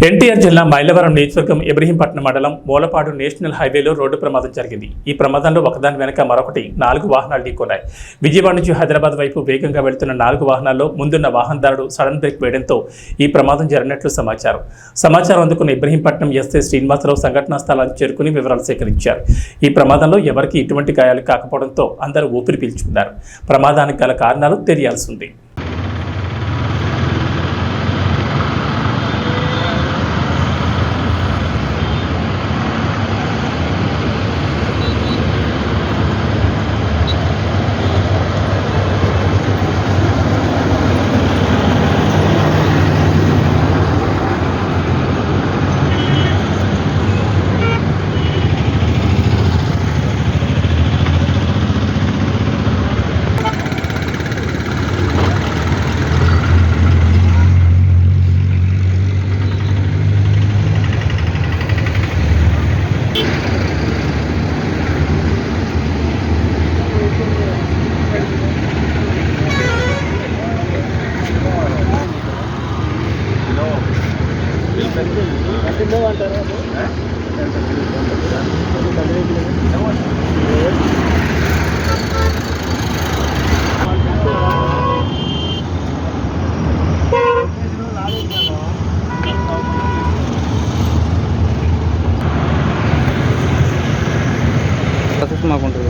ఎన్టీఆర్ జిల్లా మైలవరం నియోజకవర్గం ఇబ్రహీంపట్నం మండలం మూలపాడు నేషనల్ హైవేలో రోడ్డు ప్రమాదం జరిగింది. ఈ ప్రమాదంలో ఒకదాని వెనక మరొకటి 4 వాహనాలు ఢీకొన్నాయి. విజయవాడ నుంచి హైదరాబాద్ వైపు వేగంగా వెళ్తున్న 4 వాహనాల్లో ముందున్న వాహనదారుడు సడన్ బ్రేక్ వేయడంతో ఈ ప్రమాదం జరిగినట్లు సమాచారం అందుకున్న ఇబ్రహీంపట్నం ఎస్ఐ శ్రీనివాసరావు సంఘటనా స్థలానికి చేరుకుని వివరాలు సేకరించారు. ఈ ప్రమాదంలో ఎవరికీ ఎటువంటి గాయాలు కాకపోవడంతో అందరూ ఊపిరి పీల్చుకున్నారు. ప్రమాదానికి గల కారణాలు తెలియాల్సి ఉంది. మాకుంటుంది